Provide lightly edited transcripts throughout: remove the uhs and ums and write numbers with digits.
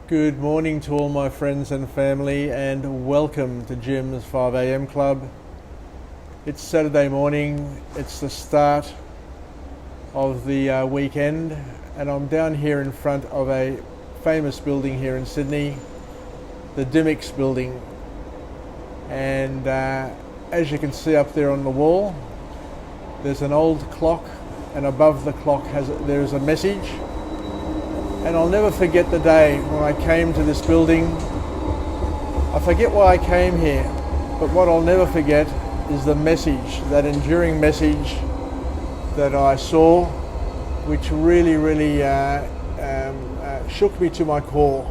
Good morning to all my friends and family, and welcome to Jim's 5 a.m. Club. It's Saturday morning, it's the start of the weekend, and I'm down here in front of a famous building here in Sydney, the Dymocks building. And as you can see up there on the wall, there's an old clock, and above the clock there's a message. And I'll never forget the day when I came to this building. I forget why I came here, but what I'll never forget is the message, that enduring message that I saw, which really shook me to my core.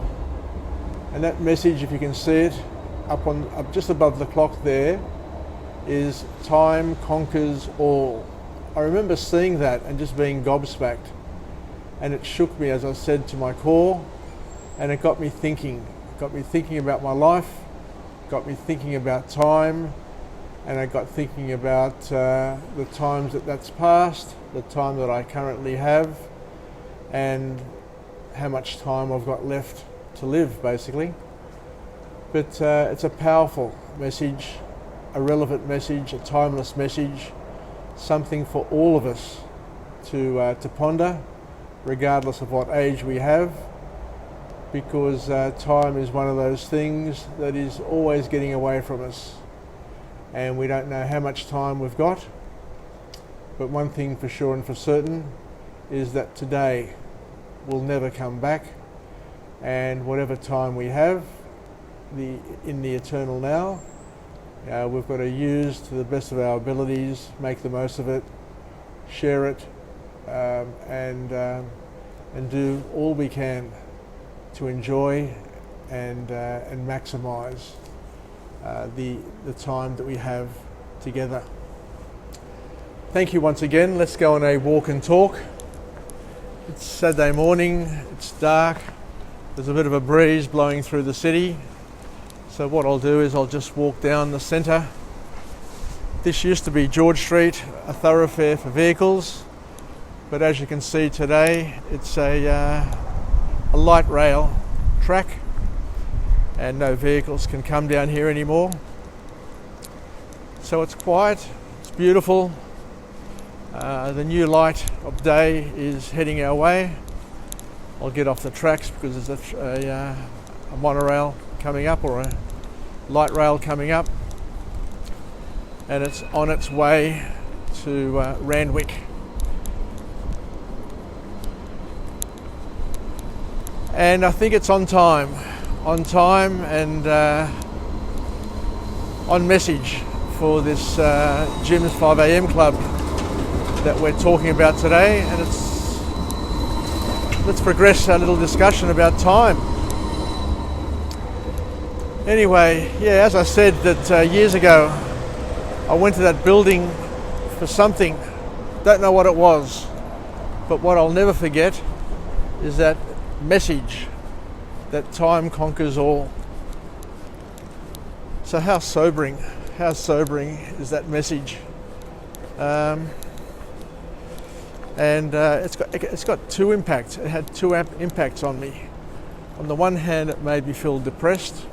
And that message, if you can see it, up just above the clock there, is "Time conquers all." I remember seeing that and just being gobsmacked. And it shook me, as I said, to my core, and it got me thinking. It got me thinking about my life, got me thinking about time, and I got thinking about the times that's passed, the time that I currently have, and how much time I've got left to live, basically. But it's a powerful message, a relevant message, a timeless message, something for all of us to ponder, regardless of what age we have, because time is one of those things that is always getting away from us, and we don't know how much time we've got. But one thing for sure and for certain is that today will never come back, and whatever time we have in the eternal now, we've got to use to the best of our abilities, make the most of it, share it, and do all we can to enjoy and maximise the time that we have together. Thank you once again. Let's go on a walk and talk. It's Saturday morning, it's dark, there's a bit of a breeze blowing through the city. So what I'll do is I'll just walk down the centre. This used to be George Street, a thoroughfare for vehicles. But as you can see today, it's a light rail track, and no vehicles can come down here anymore. So it's quiet, it's beautiful. The new light of day is heading our way. I'll get off the tracks because there's a monorail coming up, or a light rail coming up, and it's on its way to Randwick. And I think it's on time and on message for this Jim's 5 a.m. Club that we're talking about today. And let's progress our little discussion about time. Anyway, yeah, as I said, that years ago I went to that building for something. Don't know what it was, but what I'll never forget is that message, that time conquers all. So how sobering is that message? It's got two impacts. It had two impacts on me. On the one hand, it made me feel depressed,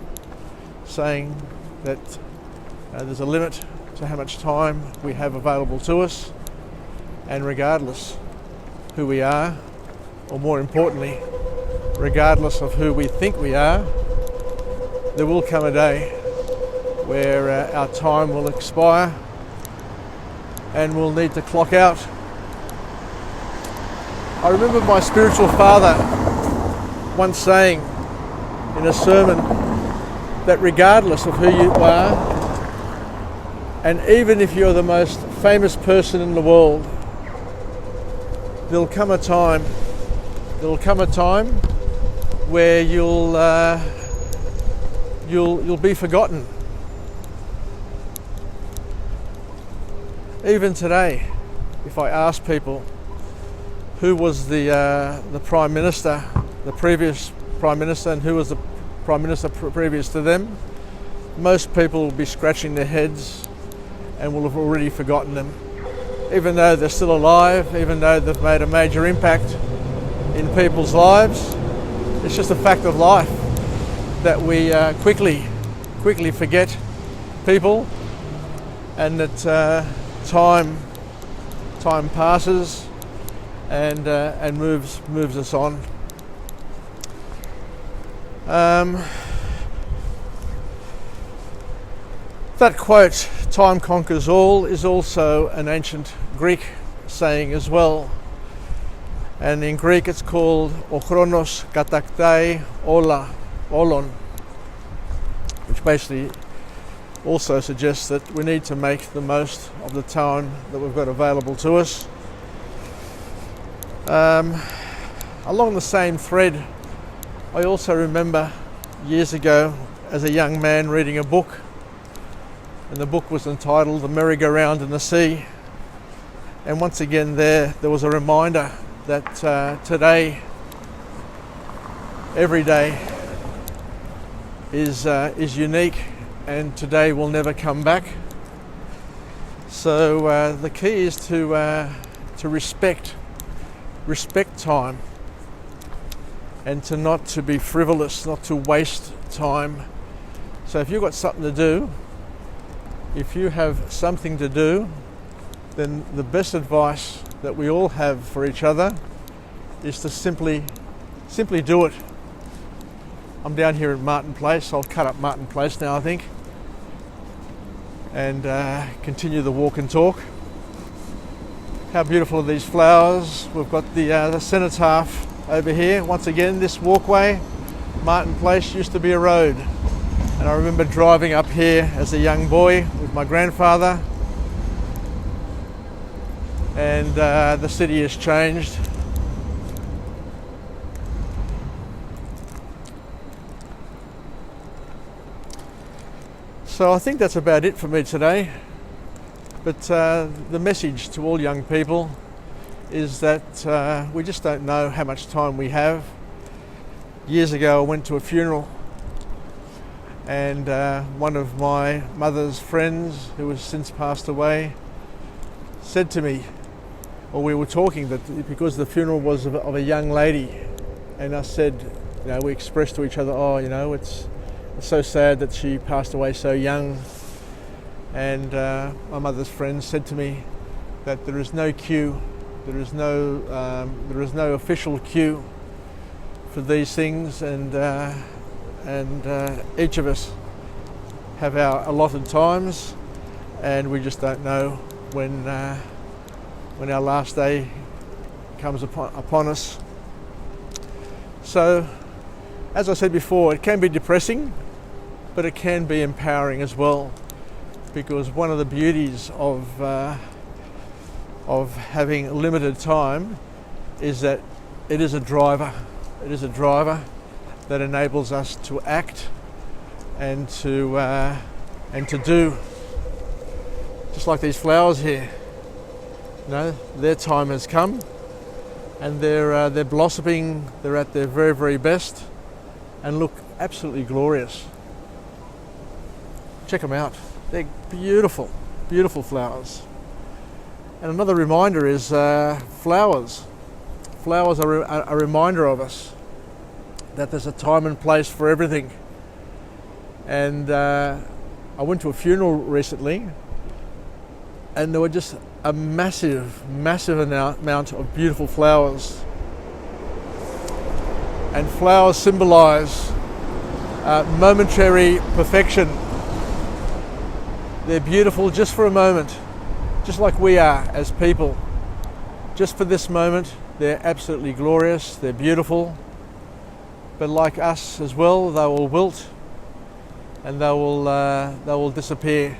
saying that there's a limit to how much time we have available to us, and regardless who we are, or more importantly, regardless of who we think we are, there will come a day where our time will expire and we'll need to clock out. I remember my spiritual father once saying in a sermon that regardless of who you are, and even if you're the most famous person in the world, there'll come a time where you'll be forgotten. Even today, if I ask people who was the Prime Minister, the previous Prime Minister, and who was the Prime Minister previous to them, most people will be scratching their heads and will have already forgotten them. Even though they're still alive, even though they've made a major impact in people's lives, it's just a fact of life that we quickly forget people, and that time passes and moves us on. That quote, "Time conquers all," is also an ancient Greek saying as well. And in Greek it's called "O chronos kataktei olon," which basically also suggests that we need to make the most of the time that we've got available to us. Along the same thread, I also remember years ago as a young man reading a book, and the book was entitled "The Merry-Go-Round in the Sea." And once again there was a reminder that today, every day is unique, and today will never come back. So the key is to respect time, and not to be frivolous, not to waste time. So if you've got something to do, if you have something to do, then the best advice that we all have for each other is to simply do it. I'm down here at Martin Place. I'll cut up Martin Place now, I think, and continue the walk and talk. How beautiful are these flowers. We've got the cenotaph over here. Once again, this walkway, Martin Place, used to be a road. And I remember driving up here as a young boy with my grandfather. And the city has changed. So I think that's about it for me today. But the message to all young people is that we just don't know how much time we have. Years ago I went to a funeral, and one of my mother's friends, who has since passed away, said to me, or we were talking, that because the funeral was of a young lady, and I said, we expressed to each other, it's so sad that she passed away so young. And my mother's friend said to me that there is no queue, there is no official queue for these things, and each of us have our allotted times, and we just don't know when our last day comes upon us. So, as I said before, it can be depressing, but it can be empowering as well, because one of the beauties of having limited time is that it is a driver. It is a driver that enables us to act and to do. Just like these flowers here, their time has come, and they're blossoming. They're at their very, very best, and look absolutely glorious. Check them out. They're beautiful, beautiful flowers. And another reminder is flowers. Flowers are a reminder of us that there's a time and place for everything. And I went to a funeral recently, and there were just a massive amount of beautiful flowers. And flowers symbolize momentary perfection. They're beautiful just for a moment, just like we are as people. Just for this moment, they're absolutely glorious, they're beautiful. But like us as well, they will wilt and they will disappear.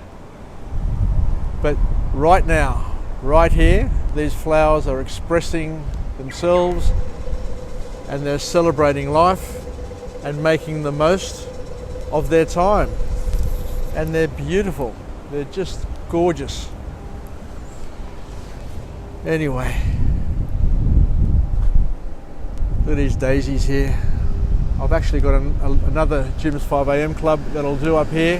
But right now, right here, these flowers are expressing themselves, and they're celebrating life and making the most of their time. And they're beautiful. They're just gorgeous. Anyway, look at these daisies here. I've actually got another Jim's 5am club that I'll do up here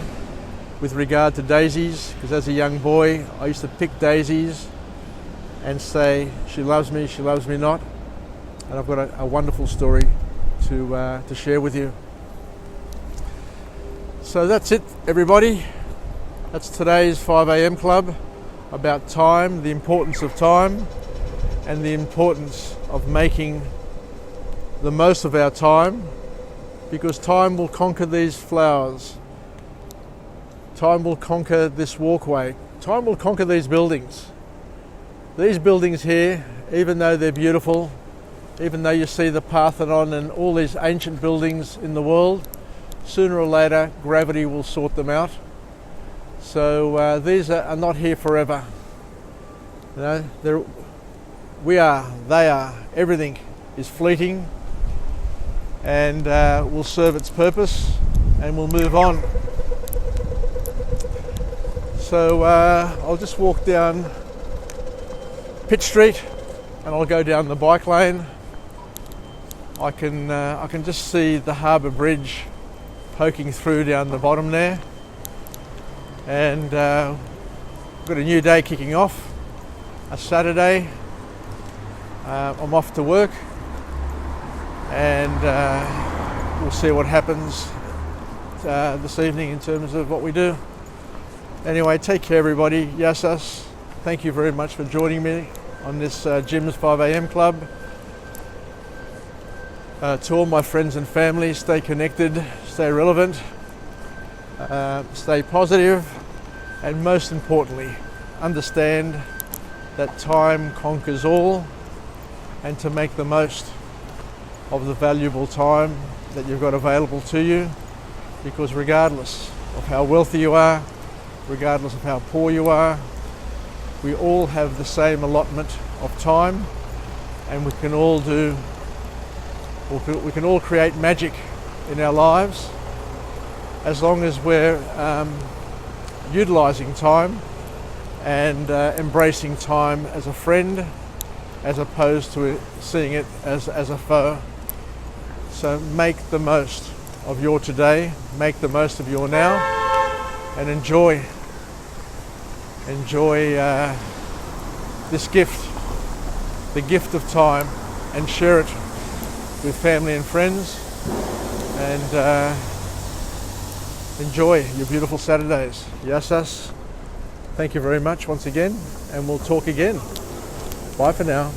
with regard to daisies, because as a young boy I used to pick daisies and say, she loves me not. And I've got a wonderful story to share with you. So that's it, everybody. That's today's 5 a.m. club about time, the importance of time, and the importance of making the most of our time, because time will conquer these flowers. Time will conquer this walkway. Time will conquer these buildings. These buildings here, even though they're beautiful, even though you see the Parthenon and all these ancient buildings in the world, sooner or later gravity will sort them out. So these are not here forever. You know, we are, they are, everything is fleeting and will serve its purpose and we'll move on. So I'll just walk down Pitt Street and I'll go down the bike lane. I can just see the Harbour Bridge poking through down the bottom there, and we've got a new day kicking off, a Saturday. I'm off to work and we'll see what happens this evening in terms of what we do. Anyway, take care everybody. Yasas. Thank you very much for joining me on this Jim's 5 a.m. club. To all my friends and family, stay connected, stay relevant, stay positive, and most importantly, understand that time conquers all, and to make the most of the valuable time that you've got available to you, because regardless of how wealthy you are, regardless of how poor you are, we all have the same allotment of time, and we can all create magic in our lives as long as we're utilising time and embracing time as a friend, as opposed to seeing it as a foe. So make the most of your today, make the most of your now, and enjoy this gift, the gift of time, and share it with family and friends, and enjoy your beautiful Saturdays. Yasas. Thank you very much once again, and we'll talk again. Bye for now.